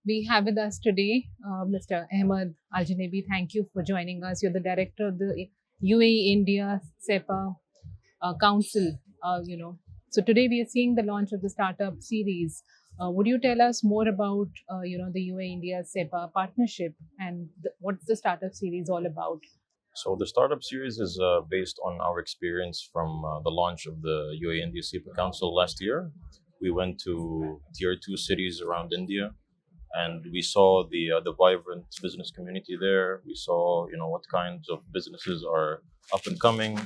We have with us today Mr. Ahmed Aljneibi. Thank you for joining us. You're the director of the UAE-India CEPA Council. So today we are seeing the launch of the Startup Series. Would you tell us more about the UAE-India CEPA partnership and what's the Startup Series all about? So the Startup Series is based on our experience from the launch of the UAE-India CEPA Council last year. We went to tier 2 cities around India, and we saw the vibrant business community there. We saw what kinds of businesses are up and coming,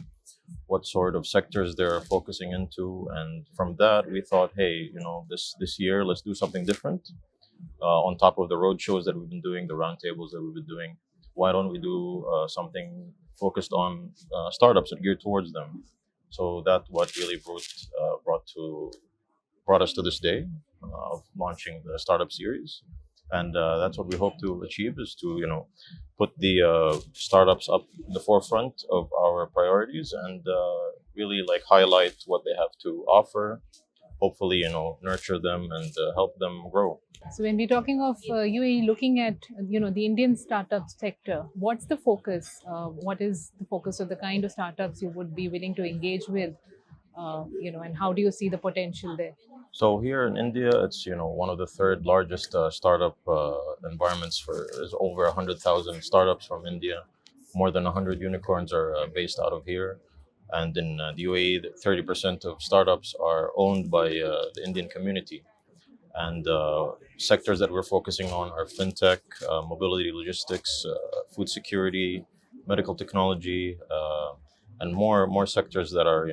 what sort of sectors they're focusing into, and from that we thought, hey, this year let's do something different. On top of the road shows that we've been doing, the roundtables that we've been doing, why don't we do something focused on startups and geared towards them? So that what really brought us to this day of launching the Startup Series, and that's what we hope to achieve, is to put the startups up in the forefront of our priorities, and really like highlight what they have to offer. Hopefully, nurture them and help them grow. So when we're talking of UAE looking at the Indian startup sector, what's the focus? What is the focus of the kind of startups you would be willing to engage with? And how do you see the potential there? So here in India, it's one of the third largest startup environments. There's over 100,000 startups from India. More than 100 unicorns are based out of here. And in the UAE, 30% of startups are owned by the Indian community. And sectors that we're focusing on are fintech, mobility, logistics, food security, medical technology, and more sectors that are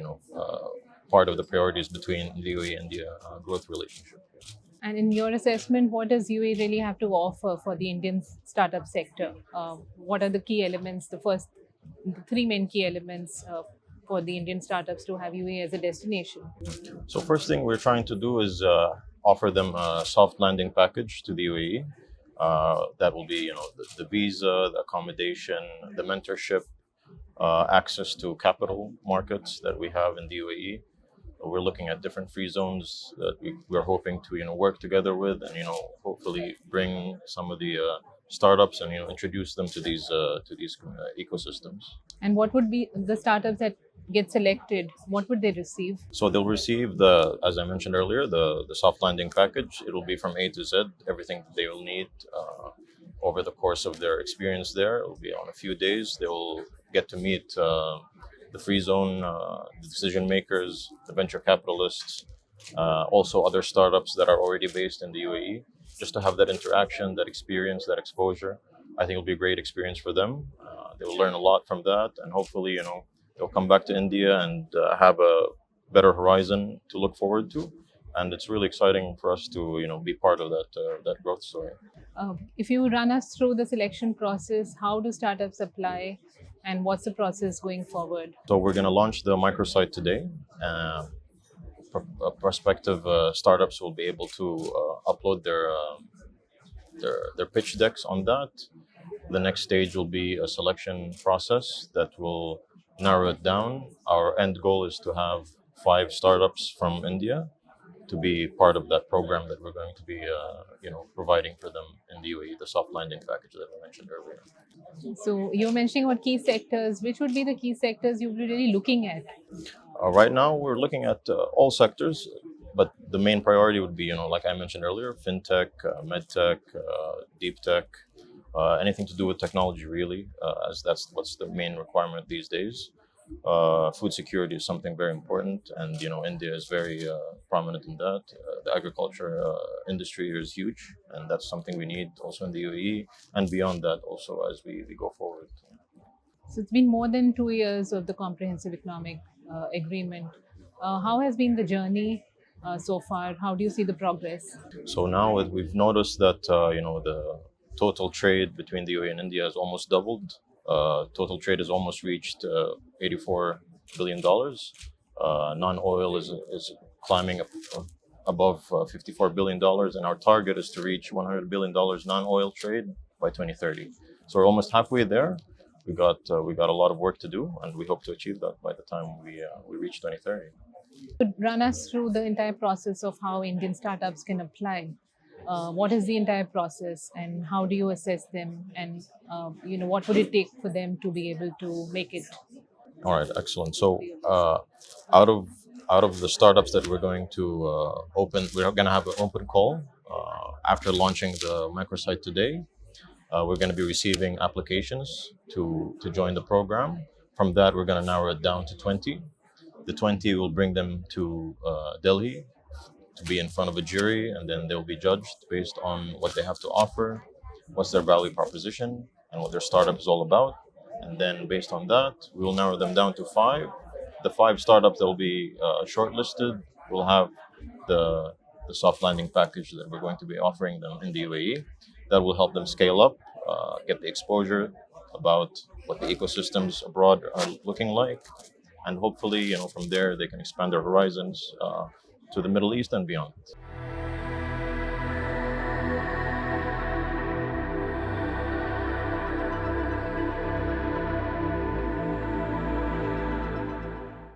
part of the priorities between the UAE-India growth relationship. And in your assessment, what does UAE really have to offer for the Indian startup sector? What are the key elements, the three main key elements for the Indian startups to have UAE as a destination? So first thing we're trying to do is offer them a soft landing package to the UAE. That will be, the visa, the accommodation, the mentorship, access to capital markets that we have in the UAE. We're looking at different free zones that we're hoping to work together with, and hopefully bring some of the startups and introduce them to these ecosystems. And what would be the startups that get selected? What would they receive? So they'll receive as I mentioned earlier, the soft landing package. It'll be from A to Z, everything they will need over the course of their experience there. It'll be on a few days. They will get to meet the free zone, the decision makers, the venture capitalists, also other startups that are already based in the UAE, just to have that interaction, that experience, that exposure. I think it'll be a great experience for them. They will learn a lot from that, and hopefully, they'll come back to India and have a better horizon to look forward to. And it's really exciting for us to, be part of that growth story. If you run us through the selection process, how do startups apply, and what's the process going forward? So we're going to launch the microsite today. Prospective startups will be able to upload their pitch decks on that. The next stage will be a selection process that will narrow it down. Our end goal is to have 5 startups from India to be part of that program that we're going to be, providing for them in the UAE, the soft landing package that I mentioned earlier. So you're mentioning about key sectors. Which would be the key sectors you'll be really looking at? Right now, we're looking at all sectors, but the main priority would be, like I mentioned earlier, fintech, medtech, deep tech, anything to do with technology, really, as that's what's the main requirement these days. Food security is something very important, and India is very prominent in that. The agriculture industry here is huge, and that's something we need also in the UAE and beyond that also as we go forward. So it's been more than 2 years of the comprehensive economic agreement. How has been the journey so far? How do you see the progress? So now we've noticed that the total trade between the UAE and India has almost doubled. Total trade has almost reached $84 billion. Non-oil is climbing up above $54 billion, and our target is to reach $100 billion non-oil trade by 2030. So we're almost halfway there. We got a lot of work to do, and we hope to achieve that by the time we reach 2030. Could run us through the entire process of how Indian startups can apply What is the entire process, and how do you assess them, and what would it take for them to be able to make it? All right, excellent. So, out of out of the startups that we're going to open, we're going to have an open call after launching the microsite today. We're going to be receiving applications to join the program. From that, we're going to narrow it down to 20. The 20 will bring them to Delhi to be in front of a jury, and then they'll be judged based on what they have to offer, what's their value proposition, and what their startup is all about. And then based on that, we will narrow them down to five. The five startups that will be shortlisted will have the the soft landing package that we're going to be offering them in the UAE. That will help them scale up, get the exposure about what the ecosystems abroad are looking like, and hopefully, from there they can expand their horizons to the Middle East and beyond.